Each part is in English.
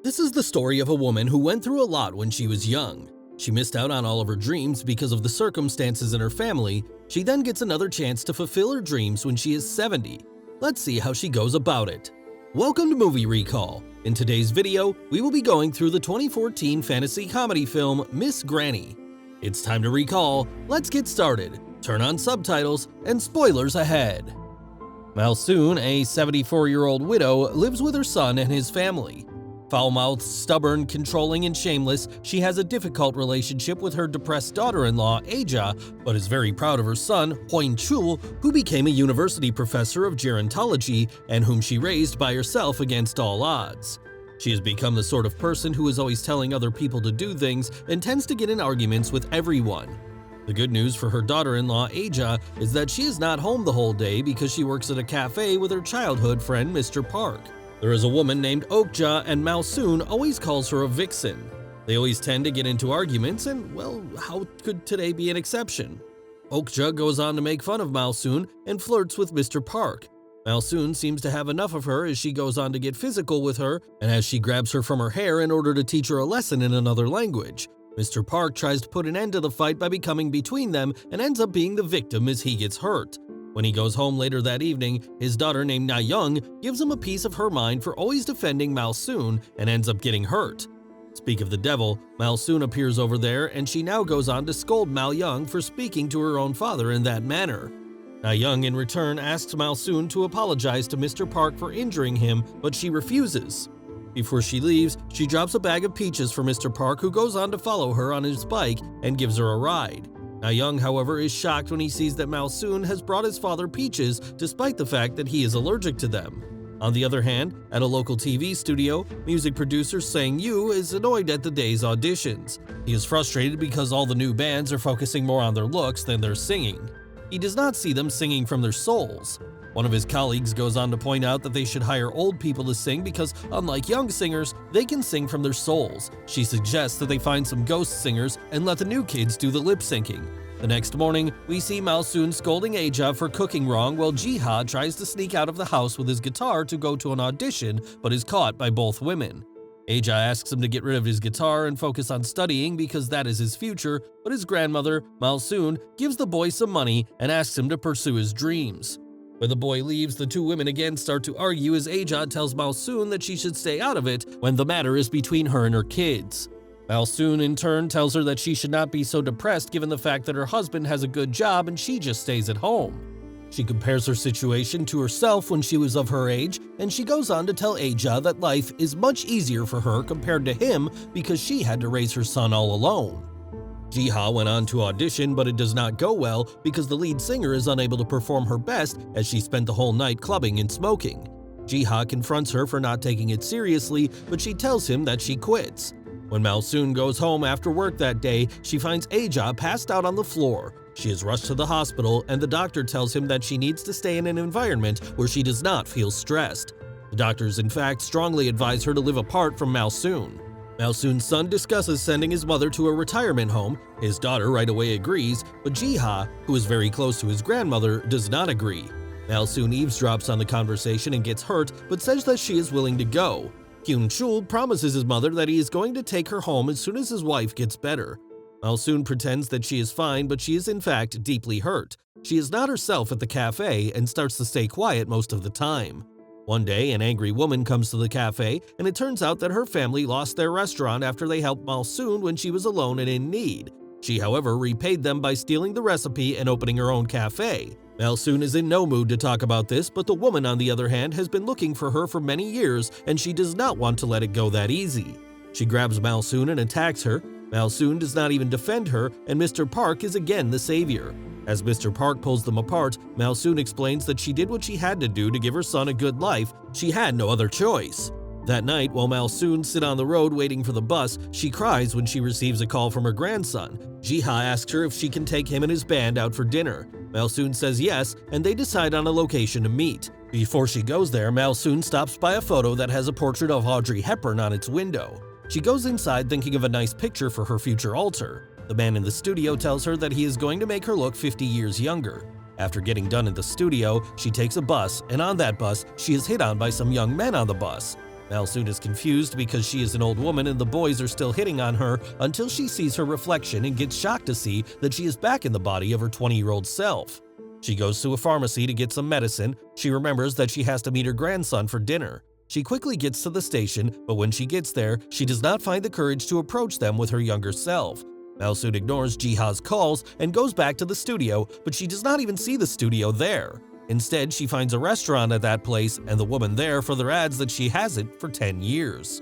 This is the story of a woman who went through a lot when she was young. She missed out on all of her dreams because of the circumstances in her family. She then gets another chance to fulfill her dreams when she is 70. Let's see how she goes about it. Welcome to Movie Recall. In today's video, we will be going through the 2014 fantasy comedy film Miss Granny. It's time to recall. Let's get started. Turn on subtitles and spoilers ahead. Malsoon, a 74-year-old widow, lives with her son and his family. Foul-mouthed, stubborn, controlling, and shameless, she has a difficult relationship with her depressed daughter-in-law, Aja, but is very proud of her son, Chul, who became a university professor of gerontology and whom she raised by herself against all odds. She has become the sort of person who is always telling other people to do things and tends to get in arguments with everyone. The good news for her daughter-in-law, Aja, is that she is not home the whole day because she works at a cafe with her childhood friend, Mr. Park. There is a woman named Okja, and Malsoon always calls her a vixen. They always tend to get into arguments, and well, how could today be an exception? Okja goes on to make fun of Malsoon and flirts with Mr. Park. Malsoon seems to have enough of her as she goes on to get physical with her, and as she grabs her from her hair in order to teach her a lesson in another language. Mr. Park tries to put an end to the fight by becoming between them and ends up being the victim as he gets hurt. When he goes home later that evening, his daughter named Na-young gives him a piece of her mind for always defending Malsoon and ends up getting hurt. Speak of the devil, Malsoon appears over there and she now goes on to scold Mal-young for speaking to her own father in that manner. Na-young in return asks Malsoon to apologize to Mr. Park for injuring him, but she refuses. Before she leaves, she drops a bag of peaches for Mr. Park, who goes on to follow her on his bike and gives her a ride. Na-young, however, is shocked when he sees that Malsoon has brought his father peaches despite the fact that he is allergic to them. On the other hand, at a local TV studio, music producer Sang Yu is annoyed at the day's auditions. He is frustrated because all the new bands are focusing more on their looks than their singing. He does not see them singing from their souls. One of his colleagues goes on to point out that they should hire old people to sing because, unlike young singers, they can sing from their souls. She suggests that they find some ghost singers and let the new kids do the lip syncing. The next morning, we see Malsoon scolding Aja for cooking wrong while Jiha tries to sneak out of the house with his guitar to go to an audition but is caught by both women. Aja asks him to get rid of his guitar and focus on studying because that is his future, but his grandmother, Malsoon, gives the boy some money and asks him to pursue his dreams. When the boy leaves, the two women again start to argue as Aja tells Malsoon that she should stay out of it when the matter is between her and her kids. Malsoon in turn tells her that she should not be so depressed given the fact that her husband has a good job and she just stays at home. She compares her situation to herself when she was of her age, and she goes on to tell Aja that life is much easier for her compared to him because she had to raise her son all alone. Jiha went on to audition, but it does not go well because the lead singer is unable to perform her best as she spent the whole night clubbing and smoking. Jiha confronts her for not taking it seriously, but she tells him that she quits. When Malsoon goes home after work that day, she finds Aja passed out on the floor. She is rushed to the hospital, and the doctor tells him that she needs to stay in an environment where she does not feel stressed. The doctors, in fact, strongly advise her to live apart from Malsoon. Malsoon's son discusses sending his mother to a retirement home. His daughter right away agrees, but Jiha, who is very close to his grandmother, does not agree. Malsoon eavesdrops on the conversation and gets hurt, but says that she is willing to go. Chul promises his mother that he is going to take her home as soon as his wife gets better. Malsoon pretends that she is fine, but she is in fact deeply hurt. She is not herself at the cafe and starts to stay quiet most of the time. One day, an angry woman comes to the cafe, and it turns out that her family lost their restaurant after they helped Malsoon when she was alone and in need. She, however, repaid them by stealing the recipe and opening her own cafe. Malsoon is in no mood to talk about this, but the woman, on the other hand, has been looking for her for many years, and she does not want to let it go that easy. She grabs Malsoon and attacks her. Malsoon does not even defend her, and Mr. Park is again the savior. As Mr. Park pulls them apart, Malsoon explains that she did what she had to do to give her son a good life. She had no other choice. That night, while Malsoon sits on the road waiting for the bus, she cries when she receives a call from her grandson. Jiha asks her if she can take him and his band out for dinner. Malsoon says yes, and they decide on a location to meet. Before she goes there, Malsoon stops by a photo that has a portrait of Audrey Hepburn on its window. She goes inside thinking of a nice picture for her future altar. The man in the studio tells her that he is going to make her look 50 years younger. After getting done at the studio, she takes a bus, and on that bus, she is hit on by some young men on the bus. Malsoon is confused because she is an old woman and the boys are still hitting on her until she sees her reflection and gets shocked to see that she is back in the body of her 20-year-old self. She goes to a pharmacy to get some medicine. She remembers that she has to meet her grandson for dinner. She quickly gets to the station, but when she gets there, she does not find the courage to approach them with her younger self. Malsoon ignores Jiha's calls and goes back to the studio, but she does not even see the studio there. Instead, she finds a restaurant at that place, and the woman there further adds that she hasn't for 10 years.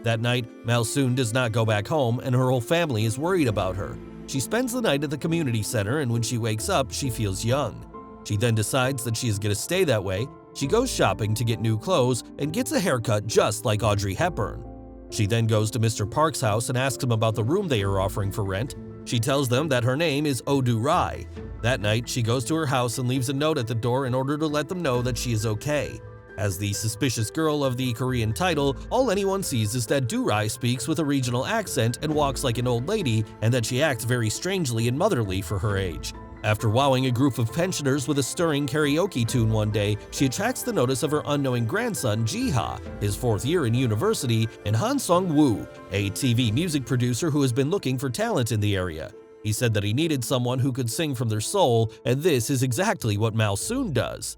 That night, Malsoon does not go back home, and her whole family is worried about her. She spends the night at the community center, and when she wakes up, she feels young. She then decides that she is going to stay that way. She goes shopping to get new clothes and gets a haircut just like Audrey Hepburn. She then goes to Mr. Park's house and asks him about the room they are offering for rent. She tells them that her name is Odu Rai. That night, she goes to her house and leaves a note at the door in order to let them know that she is okay. As the suspicious girl of the Korean title, all anyone sees is that Durai speaks with a regional accent and walks like an old lady, and that she acts very strangely and motherly for her age. After wowing a group of pensioners with a stirring karaoke tune one day, she attracts the notice of her unknowing grandson Jiha, his 4th year in university, and Han Sung-woo, a TV music producer who has been looking for talent in the area. He said that he needed someone who could sing from their soul, and this is exactly what Malsoon does.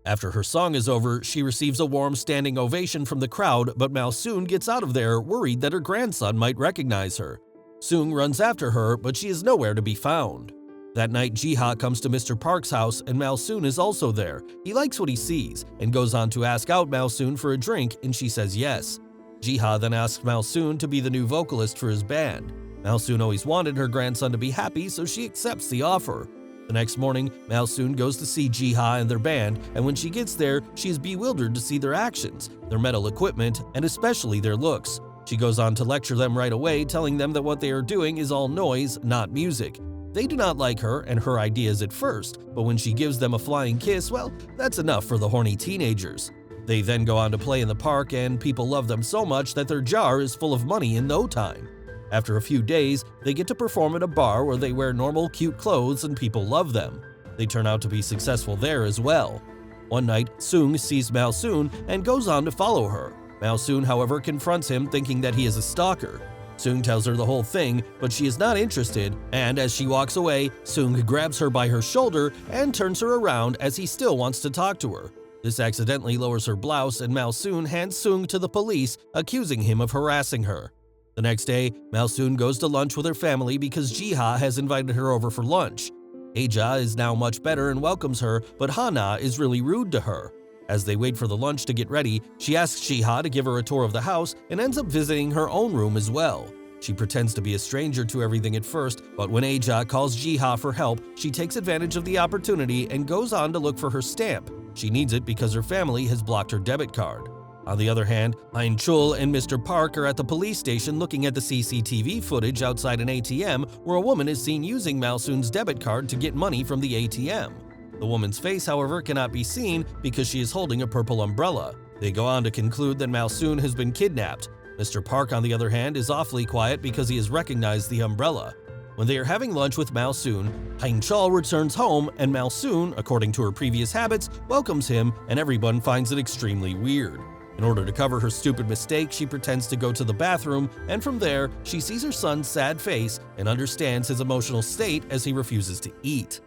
After her song is over, she receives a warm standing ovation from the crowd, but Malsoon gets out of there worried that her grandson might recognize her. Seung runs after her, but she is nowhere to be found. That night, Jiha comes to Mr. Park's house and Malsoon is also there. He likes what he sees and goes on to ask out Malsoon for a drink, and she says yes. Jiha then asks Malsoon to be the new vocalist for his band. Malsoon always wanted her grandson to be happy, so she accepts the offer. The next morning, Malsoon goes to see Jiha and their band, and when she gets there, she is bewildered to see their actions, their metal equipment, and especially their looks. She goes on to lecture them right away, telling them that what they are doing is all noise, not music. They do not like her and her ideas at first, but when she gives them a flying kiss, well, that's enough for the horny teenagers. They then go on to play in the park, and people love them so much that their jar is full of money in no time. After a few days, they get to perform at a bar where they wear normal, cute clothes and people love them. They turn out to be successful there as well. One night, Seung sees Malsoon and goes on to follow her. Malsoon, however, confronts him thinking that he is a stalker. Seung tells her the whole thing, but she is not interested, and as she walks away, Seung grabs her by her shoulder and turns her around as he still wants to talk to her. This accidentally lowers her blouse, and Malsoon hands Seung to the police, accusing him of harassing her. The next day, Malsoon goes to lunch with her family because Jiha has invited her over for lunch. Aja is now much better and welcomes her, but Hana is really rude to her. As they wait for the lunch to get ready, she asks Jiha to give her a tour of the house and ends up visiting her own room as well. She pretends to be a stranger to everything at first, but when Aja calls Jiha for help, she takes advantage of the opportunity and goes on to look for her stamp. She needs it because her family has blocked her debit card. On the other hand, Hein Chul and Mr. Park are at the police station looking at the CCTV footage outside an ATM where a woman is seen using Malsoon's debit card to get money from the ATM. The woman's face, however, cannot be seen because she is holding a purple umbrella. They go on to conclude that Malsoon has been kidnapped. Mr. Park, on the other hand, is awfully quiet because he has recognized the umbrella. When they are having lunch with Malsoon, Hein Chul returns home and Malsoon, according to her previous habits, welcomes him and everyone finds it extremely weird. In order to cover her stupid mistake, she pretends to go to the bathroom, and from there, she sees her son's sad face and understands his emotional state as he refuses to eat.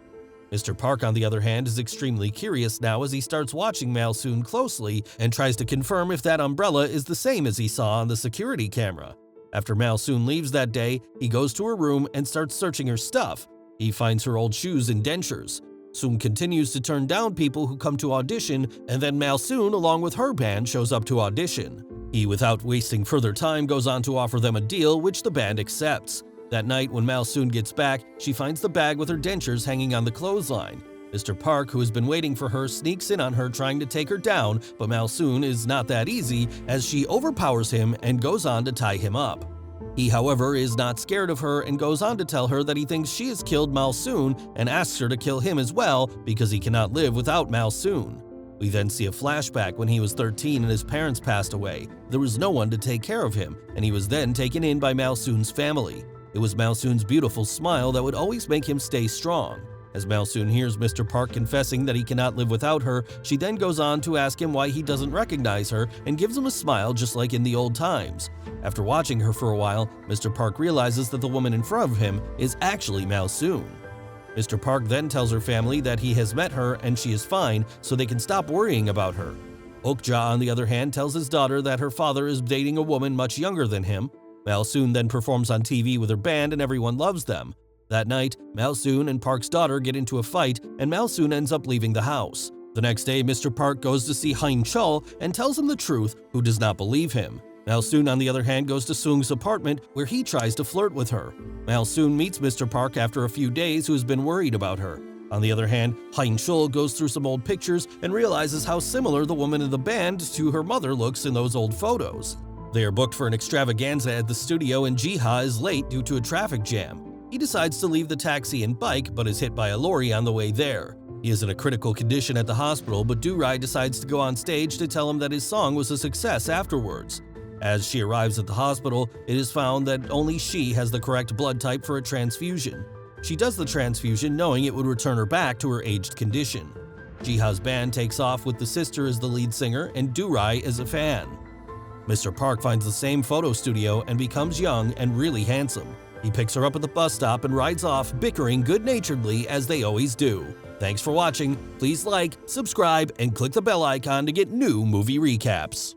Mr. Park, on the other hand, is extremely curious now as he starts watching Malsoon closely and tries to confirm if that umbrella is the same as he saw on the security camera. After Malsoon leaves that day, he goes to her room and starts searching her stuff. He finds her old shoes and dentures. Seung continues to turn down people who come to audition, and then Malsoon, along with her band, shows up to audition. He, without wasting further time, goes on to offer them a deal, which the band accepts. That night, when Malsoon gets back, she finds the bag with her dentures hanging on the clothesline. Mr. Park, who has been waiting for her, sneaks in on her trying to take her down, but Malsoon is not that easy as she overpowers him and goes on to tie him up. He, however, is not scared of her and goes on to tell her that he thinks she has killed Malsoon and asks her to kill him as well because he cannot live without Malsoon. We then see a flashback when he was 13 and his parents passed away. There was no one to take care of him, and he was then taken in by Malsoon's family. It was Malsoon's beautiful smile that would always make him stay strong. As Malsoon hears Mr. Park confessing that he cannot live without her, she then goes on to ask him why he doesn't recognize her and gives him a smile just like in the old times. After watching her for a while, Mr. Park realizes that the woman in front of him is actually Malsoon. Mr. Park then tells her family that he has met her and she is fine, so they can stop worrying about her. Okja, on the other hand, tells his daughter that her father is dating a woman much younger than him. Malsoon then performs on TV with her band and everyone loves them. That night, Malsoon and Park's daughter get into a fight and Malsoon ends up leaving the house. The next day, Mr. Park goes to see Hein Chul and tells him the truth, who does not believe him. Malsoon, on the other hand, goes to Soong's apartment where he tries to flirt with her. Malsoon meets Mr. Park after a few days, who has been worried about her. On the other hand, Hein Chul goes through some old pictures and realizes how similar the woman in the band to her mother looks in those old photos. They are booked for an extravaganza at the studio and Jiha is late due to a traffic jam. He decides to leave the taxi and bike but is hit by a lorry on the way there. He is in a critical condition at the hospital, but Do-rai decides to go on stage to tell him that his song was a success afterwards. As she arrives at the hospital, it is found that only she has the correct blood type for a transfusion. She does the transfusion knowing it would return her back to her aged condition. Jiha's band takes off with the sister as the lead singer and Do-rai as a fan. Mr. Park finds the same photo studio and becomes young and really handsome. He picks her up at the bus stop and rides off, bickering good-naturedly as they always do. Thanks for watching. Please like, subscribe, and click the bell icon to get new movie recaps.